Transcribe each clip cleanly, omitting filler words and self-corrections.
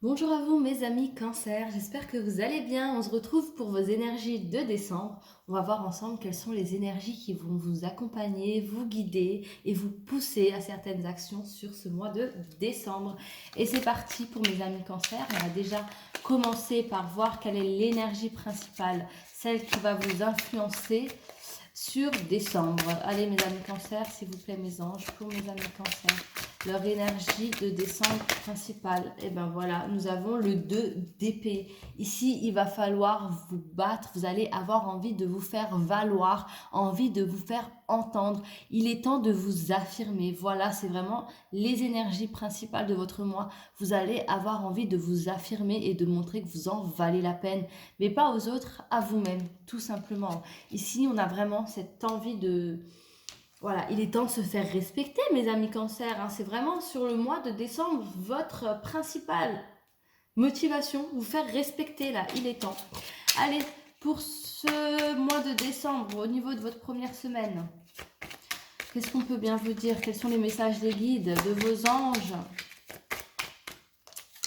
Bonjour à vous mes amis Cancer, j'espère que vous allez bien. On se retrouve pour vos énergies de décembre. On va voir ensemble quelles sont les énergies qui vont vous accompagner, vous guider et vous pousser à certaines actions sur ce mois de décembre. Et c'est parti pour mes amis Cancer. On va déjà commencer par voir quelle est l'énergie principale, celle qui va vous influencer sur décembre. Allez mes amis Cancer, s'il vous plaît mes anges, pour mes amis Cancer. Leur énergie de décembre principale. Et ben voilà, nous avons le 2 d'épée. Ici, il va falloir vous battre. Vous allez avoir envie de vous faire valoir, envie de vous faire entendre. Il est temps de vous affirmer. Voilà, c'est vraiment les énergies principales de votre mois. Vous allez avoir envie de vous affirmer et de montrer que vous en valez la peine. Mais pas aux autres, à vous-même, tout simplement. Ici, on a vraiment cette envie de... Voilà, il est temps de se faire respecter, mes amis Cancer. Hein. C'est vraiment sur le mois de décembre votre principale motivation, vous faire respecter là, il est temps. Allez, pour ce mois de décembre, au niveau de votre première semaine, qu'est-ce qu'on peut bien vous dire? Quels sont les messages des guides, de vos anges?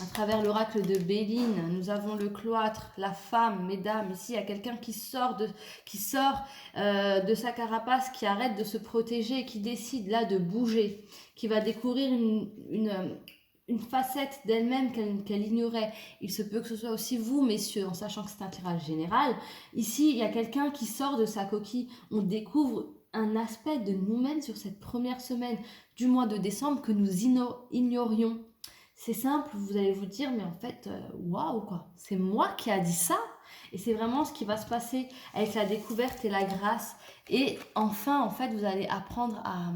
À travers l'oracle de Béline, nous avons le cloître, la femme, mesdames. Ici, il y a quelqu'un qui sort de sa carapace, qui arrête de se protéger, qui décide là de bouger, qui va découvrir une facette d'elle-même qu'elle ignorait. Il se peut que ce soit aussi vous, messieurs, en sachant que c'est un tirage général. Ici, il y a quelqu'un qui sort de sa coquille. On découvre un aspect de nous-mêmes sur cette première semaine du mois de décembre que nous ignorions. C'est simple, vous allez vous dire, mais en fait, waouh, quoi, c'est moi qui a dit ça. Et c'est vraiment ce qui va se passer avec la découverte et la grâce. Et enfin, en fait, vous allez apprendre à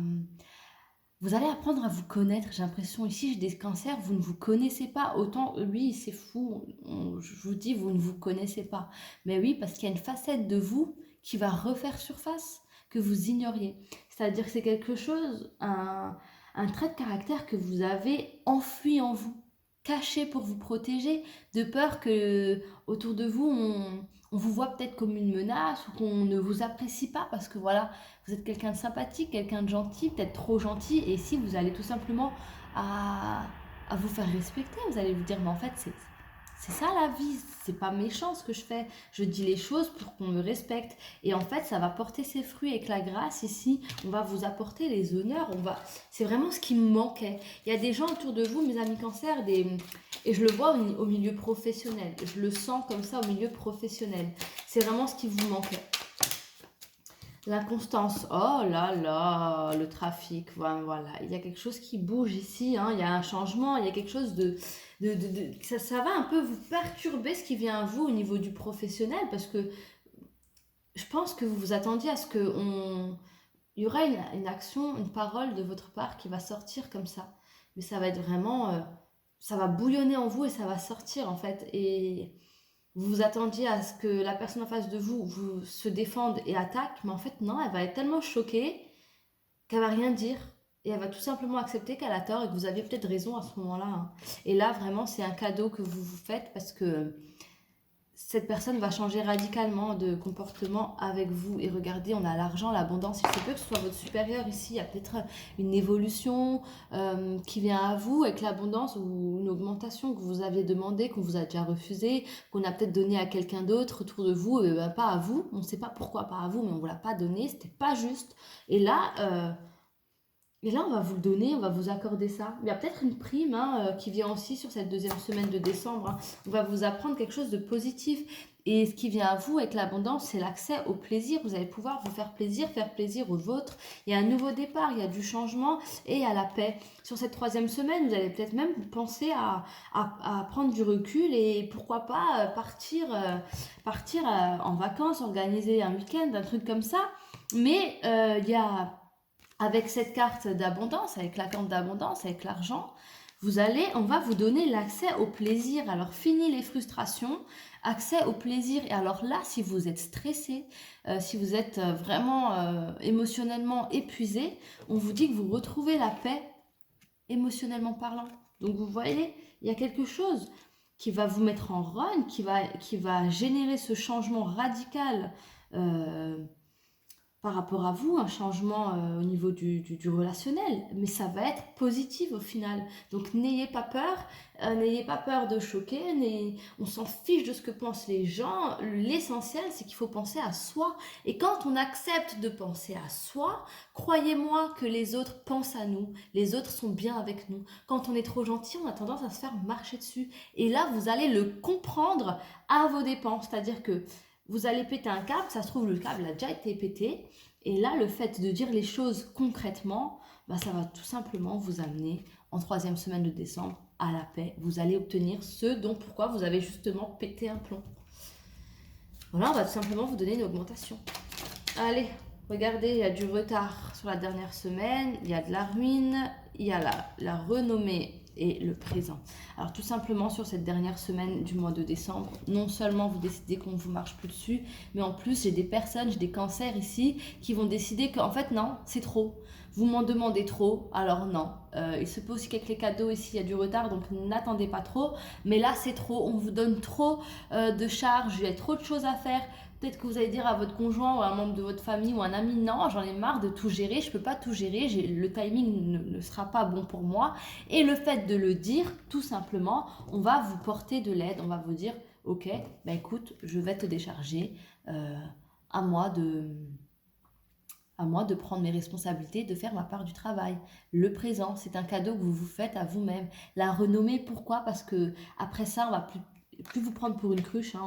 vous connaître. J'ai l'impression, ici, j'ai des cancers, vous ne vous connaissez pas. Autant, lui, c'est fou, je vous dis, vous ne vous connaissez pas. Mais oui, parce qu'il y a une facette de vous qui va refaire surface, que vous ignoriez. C'est-à-dire que c'est quelque chose, un trait de caractère que vous avez enfui en vous, caché pour vous protéger, de peur que autour de vous, on vous voit peut-être comme une menace ou qu'on ne vous apprécie pas parce que voilà, vous êtes quelqu'un de sympathique, quelqu'un de gentil, peut-être trop gentil, et ici vous allez tout simplement à vous faire respecter. Vous allez vous dire, mais en fait, c'est ça la vie, c'est pas méchant ce que je fais, je dis les choses pour qu'on me respecte. Et en fait, ça va porter ses fruits avec la grâce ici, on va vous apporter les honneurs, c'est vraiment ce qui me manquait. Il y a des gens autour de vous, mes amis Cancer, et je le vois au milieu professionnel, je le sens comme ça au milieu professionnel. C'est vraiment ce qui vous manquait. La constance, oh là là, le trafic, voilà, il y a quelque chose qui bouge ici, hein, il y a un changement, il y a quelque chose ça va un peu vous perturber ce qui vient à vous au niveau du professionnel, parce que je pense que vous vous attendiez à ce il y aura une action, une parole de votre part qui va sortir comme ça, mais ça va être vraiment, ça va bouillonner en vous et ça va sortir en fait, et vous vous attendiez à ce que la personne en face de vous se défende et attaque, mais en fait non, elle va être tellement choquée qu'elle va rien dire. Et elle va tout simplement accepter qu'elle a tort et que vous aviez peut-être raison à ce moment-là. Hein. Et là, vraiment, c'est un cadeau que vous vous faites parce que cette personne va changer radicalement de comportement avec vous. Et regardez, on a l'argent, l'abondance. Il se peut que ce soit votre supérieur ici. Il y a peut-être une évolution qui vient à vous avec l'abondance ou une augmentation que vous aviez demandé, qu'on vous a déjà refusé, qu'on a peut-être donné à quelqu'un d'autre autour de vous, pas à vous. On ne sait pas pourquoi pas à vous, mais on ne vous l'a pas donné. C'était pas juste. Et là, on va vous le donner, on va vous accorder ça. Il y a peut-être une prime qui vient aussi sur cette deuxième semaine de décembre. Hein. On va vous apprendre quelque chose de positif. Et ce qui vient à vous avec l'abondance, c'est l'accès au plaisir. Vous allez pouvoir vous faire plaisir aux vôtres. Il y a un nouveau départ, il y a du changement et à la paix. Sur cette troisième semaine, vous allez peut-être même penser à prendre du recul et pourquoi pas partir en vacances, organiser un week-end, un truc comme ça. Mais il y a avec cette carte d'abondance, avec la carte d'abondance, avec l'argent, on va vous donner l'accès au plaisir. Alors, fini les frustrations, accès au plaisir. Et alors là, si vous êtes stressé, si vous êtes vraiment émotionnellement épuisé, on vous dit que vous retrouvez la paix émotionnellement parlant. Donc, vous voyez, il y a quelque chose qui va vous mettre en run, qui va générer ce changement radical par rapport à vous, un changement au niveau du relationnel, mais ça va être positif au final. Donc n'ayez pas peur de choquer, on s'en fiche de ce que pensent les gens. L'essentiel, c'est qu'il faut penser à soi. Et quand on accepte de penser à soi, croyez-moi que les autres pensent à nous, les autres sont bien avec nous. Quand on est trop gentil, on a tendance à se faire marcher dessus. Et là, vous allez le comprendre à vos dépens, c'est-à-dire que vous allez péter un câble, ça se trouve le câble a déjà été pété, et là le fait de dire les choses concrètement, bah, ça va tout simplement vous amener en 3e semaine de décembre à la paix. Vous allez obtenir ce dont pourquoi vous avez justement pété un plomb. Voilà, on va tout simplement vous donner une augmentation. Allez, regardez, il y a du retard sur la dernière semaine, il y a de la ruine, il y a la renommée et le présent. Alors tout simplement sur cette dernière semaine du mois de décembre, non seulement vous décidez qu'on ne vous marche plus dessus, mais en plus j'ai des personnes, j'ai des cancers ici qui vont décider qu'en fait non, c'est trop. Vous m'en demandez trop, alors non. Il se peut aussi qu'avec les cadeaux ici il y a du retard, donc n'attendez pas trop. Mais là c'est trop, on vous donne trop de charges, il y a trop de choses à faire. Peut-être que vous allez dire à votre conjoint ou à un membre de votre famille ou un ami, non, j'en ai marre de tout gérer, je ne peux pas tout gérer, le timing ne sera pas bon pour moi. Et le fait de le dire, tout simplement, on va vous porter de l'aide, on va vous dire, ok, bah écoute, je vais te décharger, à moi de prendre mes responsabilités, de faire ma part du travail. Le présent, c'est un cadeau que vous vous faites à vous-même. La renommée, pourquoi? Parce que après ça, on va plus vous prendre pour une cruche, hein,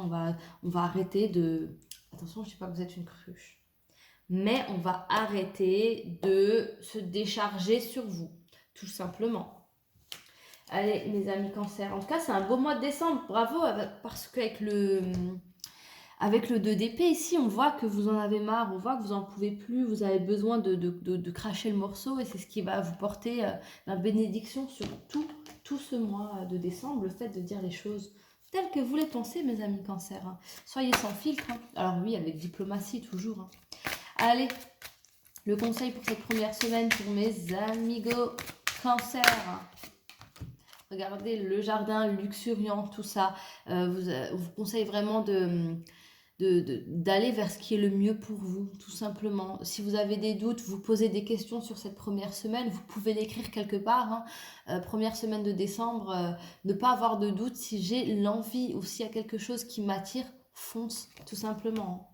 on va arrêter de... Attention, je ne sais pas que vous êtes une cruche. Mais on va arrêter de se décharger sur vous, tout simplement. Allez, mes amis cancer. En tout cas, c'est un beau mois de décembre. Bravo, parce qu'avec avec le 2 d'épée ici, on voit que vous en avez marre, on voit que vous n'en pouvez plus, vous avez besoin de cracher le morceau et c'est ce qui va vous porter la bénédiction sur tout ce mois de décembre, le fait de dire les choses telles que vous les pensez, mes amis cancer. Hein. Soyez sans filtre, hein. Alors oui, avec diplomatie toujours. Hein. Allez, le conseil pour cette première semaine pour mes amigos cancer. Regardez le jardin luxuriant, tout ça. Vous conseille vraiment d'aller vers ce qui est le mieux pour vous, tout simplement. Si vous avez des doutes, vous posez des questions sur cette première semaine, vous pouvez l'écrire quelque part. Hein. Première semaine de décembre, ne pas avoir de doute. Si j'ai l'envie ou s'il y a quelque chose qui m'attire, fonce, tout simplement.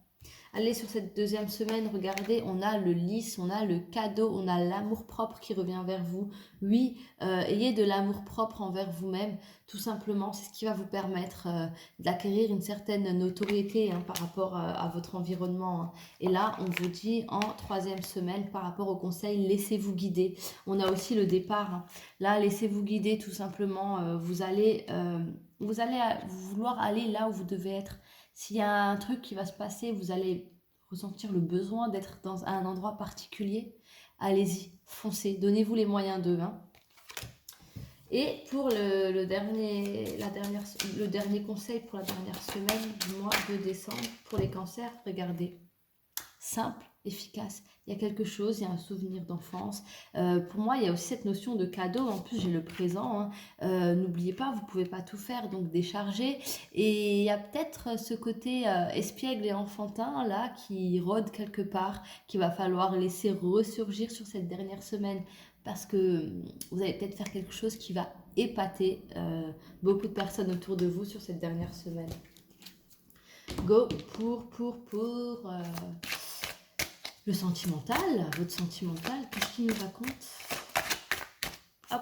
Allez sur cette 2e semaine, regardez, on a le lys, on a le cadeau, on a l'amour-propre qui revient vers vous. Oui, ayez de l'amour-propre envers vous-même, tout simplement. C'est ce qui va vous permettre d'acquérir une certaine notoriété hein, par rapport à votre environnement. Hein. Et là, on vous dit en 3e semaine, par rapport au conseil, laissez-vous guider. On a aussi le départ. Hein. Là, laissez-vous guider, tout simplement. Vous allez vouloir aller là où vous devez être. S'il y a un truc qui va se passer, vous allez ressentir le besoin d'être dans un endroit particulier, allez-y, foncez, donnez-vous les moyens d'eux. Hein. Et pour le dernier conseil pour la dernière semaine du mois de décembre, pour les cancers, regardez, simple, efficace. Il y a quelque chose, il y a un souvenir d'enfance. Pour moi, il y a aussi cette notion de cadeau. En plus, j'ai le présent. Hein. N'oubliez pas, vous ne pouvez pas tout faire, donc décharger. Et il y a peut-être ce côté espiègle et enfantin, là, qui rôde quelque part, qu'il va falloir laisser ressurgir sur cette dernière semaine. Parce que vous allez peut-être faire quelque chose qui va épater beaucoup de personnes autour de vous sur cette dernière semaine. Go pour le sentimental, votre sentimental, qu'est-ce qu'il nous raconte? Hop,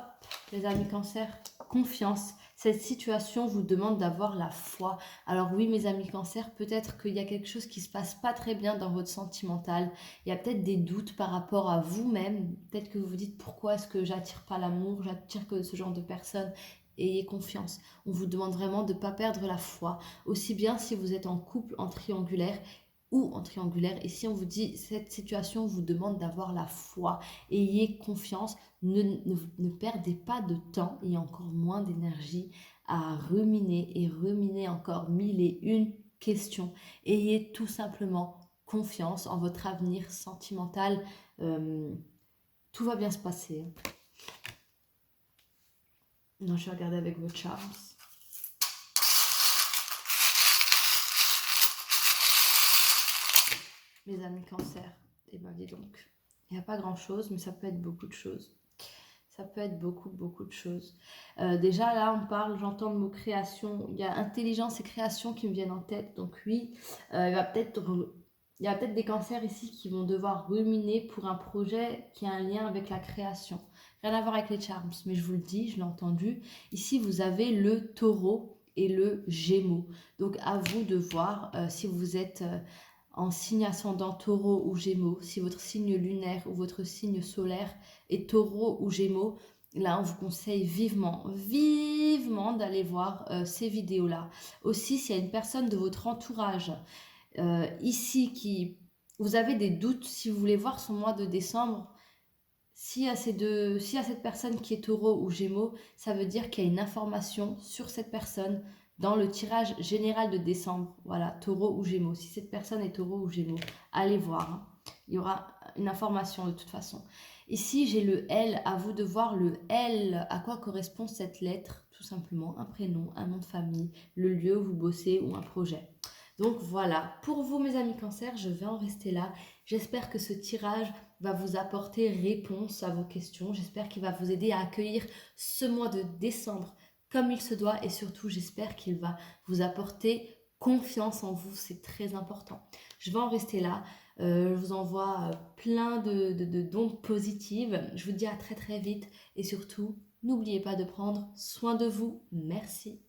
les amis cancer, confiance. Cette situation vous demande d'avoir la foi. Alors oui, mes amis cancer, peut-être qu'il y a quelque chose qui ne se passe pas très bien dans votre sentimental. Il y a peut-être des doutes par rapport à vous-même. Peut-être que vous vous dites pourquoi est-ce que j'attire pas l'amour, j'attire que ce genre de personnes. Ayez confiance. On vous demande vraiment de ne pas perdre la foi. Aussi bien si vous êtes en couple en triangulaire ou en triangulaire. Et si on vous dit cette situation vous demande d'avoir la foi, ayez confiance, ne perdez pas de temps et encore moins d'énergie à ruminer et ruminer encore 1001 questions. Ayez tout simplement confiance en votre avenir sentimental. Tout va bien se passer. Non, je vais regarder avec votre charms. Mes amis cancer, Eh ben dis donc, il n'y a pas grand-chose, mais ça peut être beaucoup de choses. Ça peut être beaucoup, beaucoup de choses. Déjà, là, on parle, j'entends le mot création. Il y a intelligence et création qui me viennent en tête. Donc oui, il y a peut-être des cancers ici qui vont devoir ruminer pour un projet qui a un lien avec la création. Rien à voir avec les charms, mais je vous le dis, je l'ai entendu. Ici, vous avez le taureau et le gémeaux. Donc à vous de voir si vous êtes en signe ascendant taureau ou gémeaux, si votre signe lunaire ou votre signe solaire est taureau ou gémeaux, là on vous conseille vivement, vivement d'aller voir ces vidéos-là. Aussi, s'il y a une personne de votre entourage ici qui... Vous avez des doutes, si vous voulez voir son mois de décembre, s'il y a cette personne qui est taureau ou gémeaux, ça veut dire qu'il y a une information sur cette personne dans le tirage général de décembre. Voilà, taureau ou gémeaux. Si cette personne est taureau ou gémeaux, allez voir, hein. Il y aura une information de toute façon. Ici, j'ai le L. À vous de voir le L. À quoi correspond cette lettre? Tout simplement, un prénom, un nom de famille, le lieu où vous bossez ou un projet. Donc voilà, pour vous mes amis cancer, je vais en rester là. J'espère que ce tirage va vous apporter réponse à vos questions. J'espère qu'il va vous aider à accueillir ce mois de décembre comme il se doit et surtout j'espère qu'il va vous apporter confiance en vous, c'est très important. Je vais en rester là. Je vous envoie plein d'ondes positives. Je vous dis à très très vite et surtout, n'oubliez pas de prendre soin de vous. Merci.